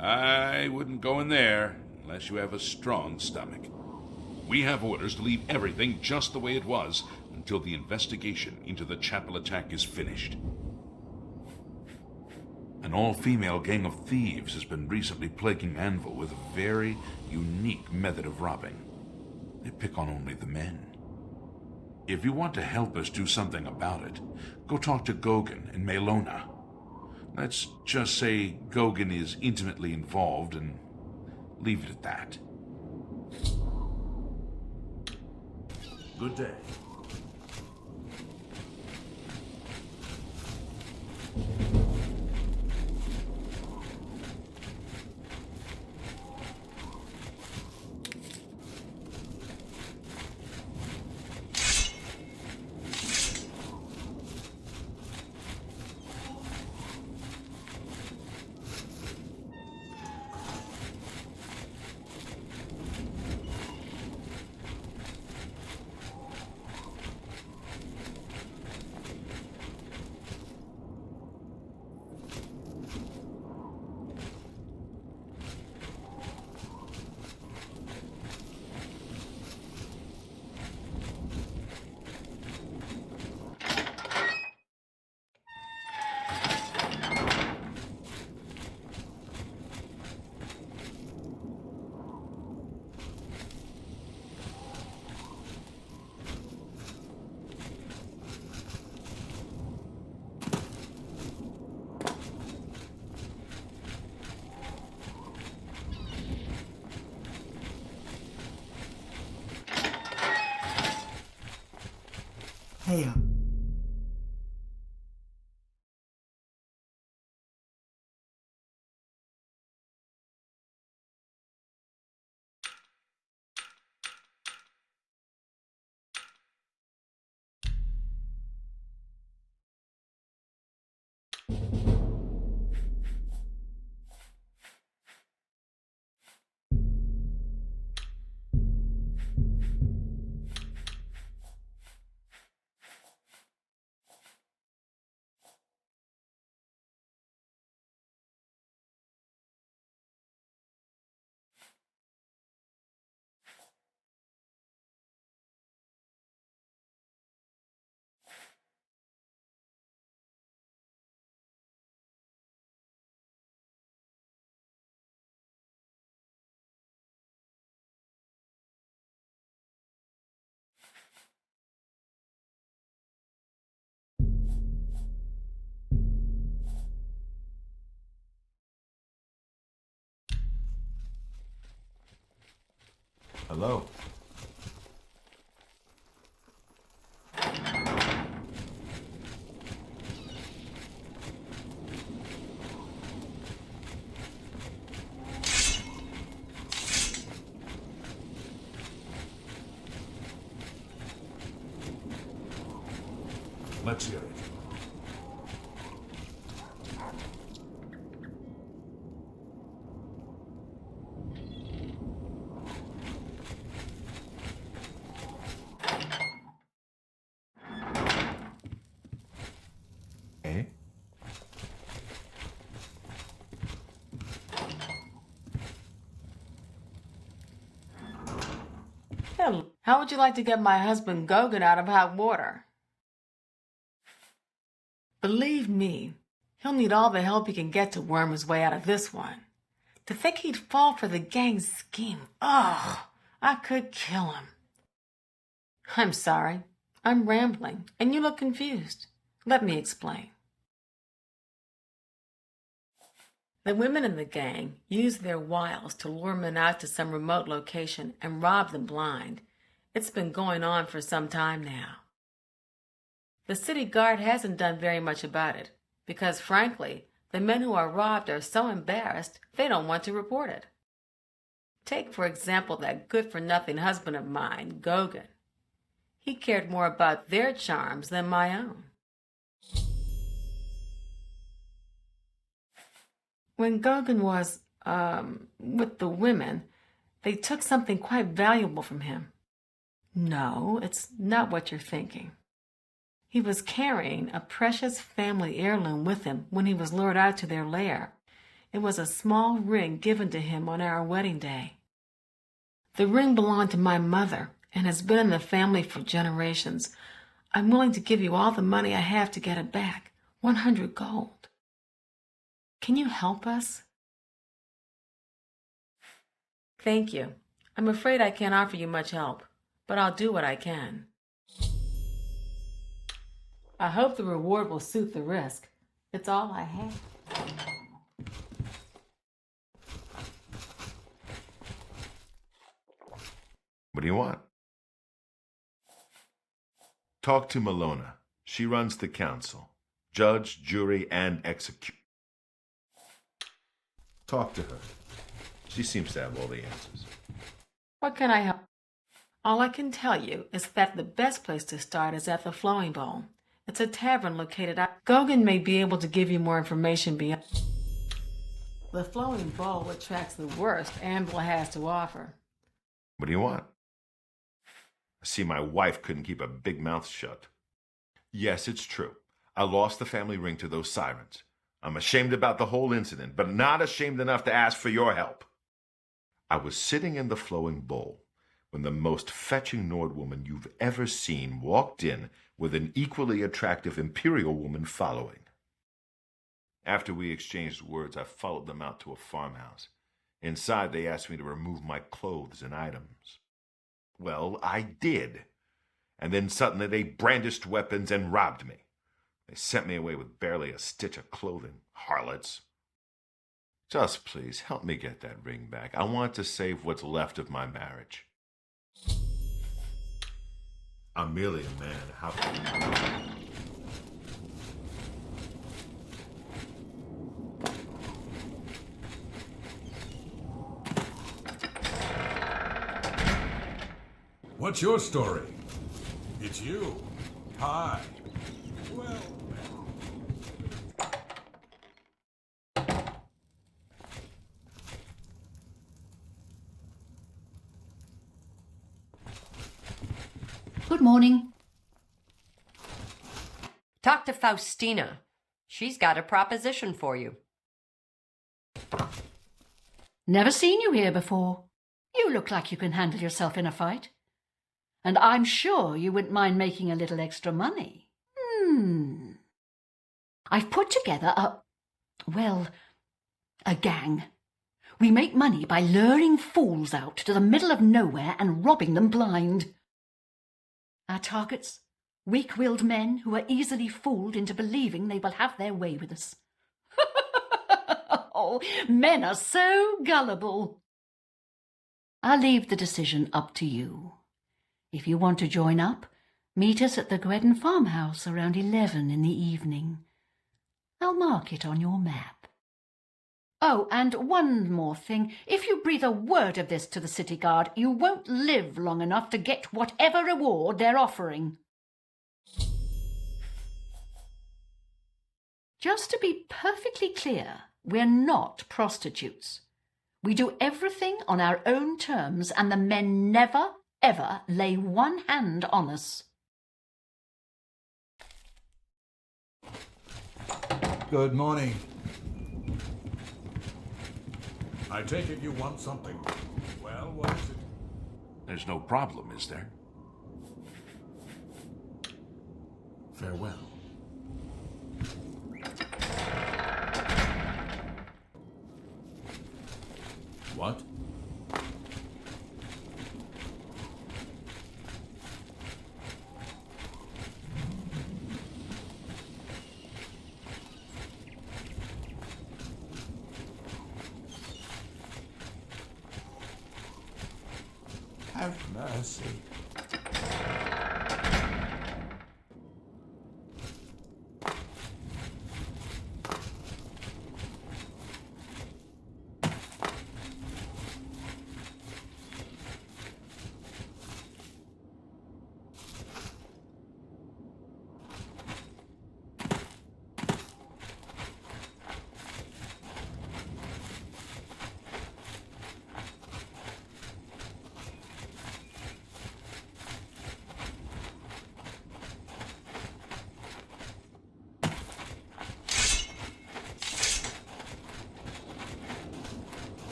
I wouldn't go in there unless you have a strong stomach. We have orders to leave everything just the way it was until the investigation into the chapel attack is finished. An all-female gang of thieves has been recently plaguing Anvil with a very unique method of robbing. They pick on only the men. If you want to help us do something about it, go talk to Gogan and Melona. Let's just say Gogan is intimately involved and leave it at that. Good day. Hey, Hello. Let's hear it. Eh? Hello. How would you like to get my husband Gogan out of hot water? Believe me, he'll need all the help he can get to worm his way out of this one. To think he'd fall for the gang's scheme. Ugh, I could kill him. I'm sorry. I'm rambling, and you look confused. Let me explain. The women in the gang use their wiles to lure men out to some remote location and rob them blind. It's been going on for some time now. The city guard hasn't done very much about it because, frankly, the men who are robbed are so embarrassed they don't want to report it. Take, for example, that good-for-nothing husband of mine, Gogan. He cared more about their charms than my own. When Gogan was, with the women, they took something quite valuable from him. No, it's not what you're thinking. He was carrying a precious family heirloom with him when he was lured out to their lair. It was a small ring given to him on our wedding day. The ring belonged to my mother and has been in the family for generations. I'm willing to give you all the money I have to get it back, 100 gold. Can you help us? Thank you. I'm afraid I can't offer you much help, but I'll do what I can. I hope the reward will suit the risk. It's all I have. What do you want? Talk to Malona. She runs the council. Judge, jury, and execute. Talk to her. She seems to have all the answers. What can I help? All I can tell you is that the best place to start is at the Flowing Bowl. It's a tavern located out. Gogan may be able to give you more information beyond. The Flowing Bowl attracts the worst Anvil has to offer. What do you want? I see my wife couldn't keep a big mouth shut. Yes, it's true. I lost the family ring to those sirens. I'm ashamed about the whole incident, but not ashamed enough to ask for your help. I was sitting in the Flowing Bowl when the most fetching Nord woman you've ever seen walked in with an equally attractive Imperial woman following. After we exchanged words, I followed them out to a farmhouse. Inside, they asked me to remove my clothes and items. Well, I did. And then suddenly they brandished weapons and robbed me. They sent me away with barely a stitch of clothing. Harlots. Just please, help me get that ring back. I want to save what's left of my marriage. I'm merely a man. How can you... What's your story? It's you. Hi. Well, Good morning. Talk to Faustina. She's got a proposition for you. Never seen you here before. You look like you can handle yourself in a fight. And I'm sure you wouldn't mind making a little extra money. I've put together a gang. We make money by luring fools out to the middle of nowhere and robbing them blind. Our targets, weak-willed men who are easily fooled into believing they will have their way with us. Oh, men are so gullible. I'll leave the decision up to you. If you want to join up, meet us at the Gwedden farmhouse around 11 in the evening. I'll mark it on your map. Oh, and one more thing. If you breathe a word of this to the city guard, you won't live long enough to get whatever reward they're offering. Just to be perfectly clear, we're not prostitutes. We do everything on our own terms, and the men never, ever lay one hand on us. good morning. I take it you want something. Well, what is it? There's no problem, is there? Farewell. What? Have mercy.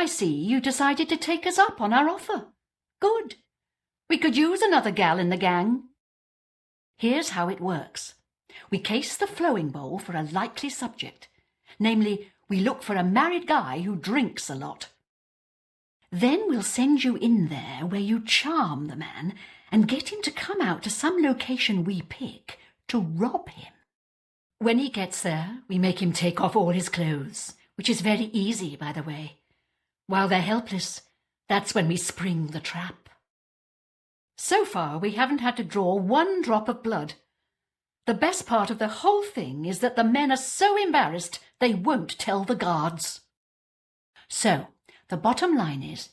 I see you decided to take us up on our offer. Good. We could use another gal in the gang. Here's how it works. We case the flowing bowl for a likely subject. Namely, we look for a married guy who drinks a lot. Then we'll send you in there where you charm the man and get him to come out to some location we pick to rob him. When he gets there, we make him take off all his clothes, which is very easy, by the way. While they're helpless, that's when we spring the trap. So far, we haven't had to draw one drop of blood. The best part of the whole thing is that the men are so embarrassed they won't tell the guards. So, the bottom line is,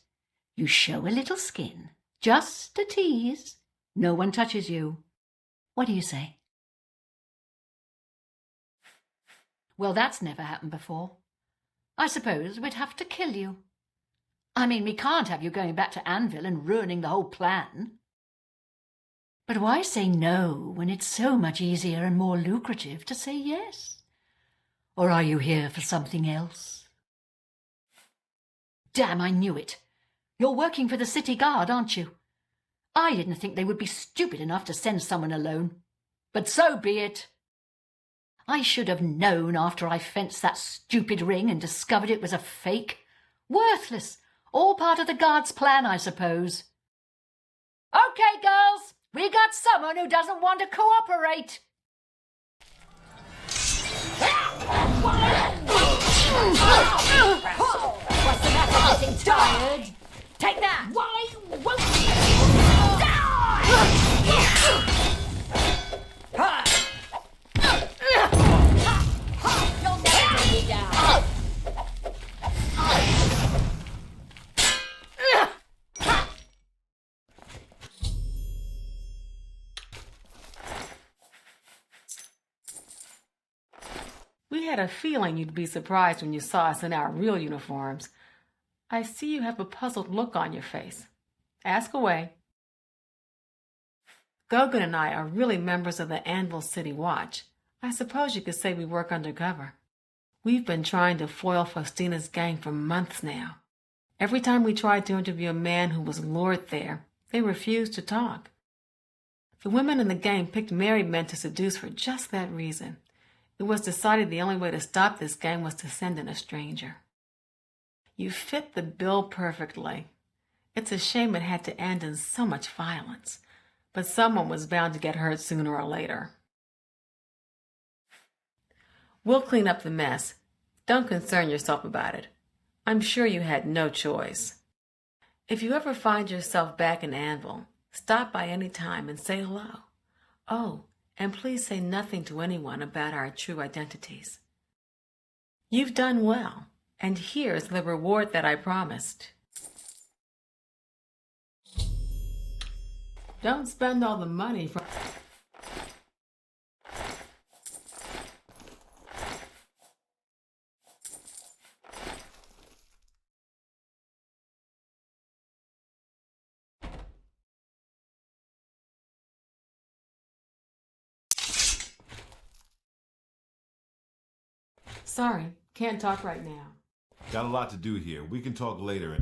you show a little skin, just a tease. No one touches you. What do you say? Well, that's never happened before. I suppose we'd have to kill you. I mean, we can't have you going back to Anvil and ruining the whole plan. But why say no when it's so much easier and more lucrative to say yes? Or are you here for something else? Damn, I knew it. You're working for the city guard, aren't you? I didn't think they would be stupid enough to send someone alone. But so be it. I should have known after I fenced that stupid ring and discovered it was a fake. Worthless. All part of the guard's plan, I suppose. Okay, girls. We got someone who doesn't want to cooperate. What's the matter? Getting tired? Take that! Why won't you You'll never bring me down. We had a feeling you'd be surprised when you saw us in our real uniforms. I see you have a puzzled look on your face. Ask away. Gogan and I are really members of the Anvil City Watch. I suppose you could say we work undercover. We've been trying to foil Faustina's gang for months now. Every time we tried to interview a man who was lured there, they refused to talk. The women in the gang picked married men to seduce for just that reason. It was decided the only way to stop this gang was to send in a stranger. You fit the bill perfectly. It's a shame it had to end in so much violence, but someone was bound to get hurt sooner or later. We'll clean up the mess. Don't concern yourself about it. I'm sure you had no choice. If you ever find yourself back in Anvil, stop by any time and say hello. Oh, and please say nothing to anyone about our true identities. You've done well, and here's the reward that I promised. Don't spend all the money from... Sorry, can't talk right now. Got a lot to do here. We can talk later.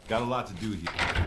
Got a lot to do here.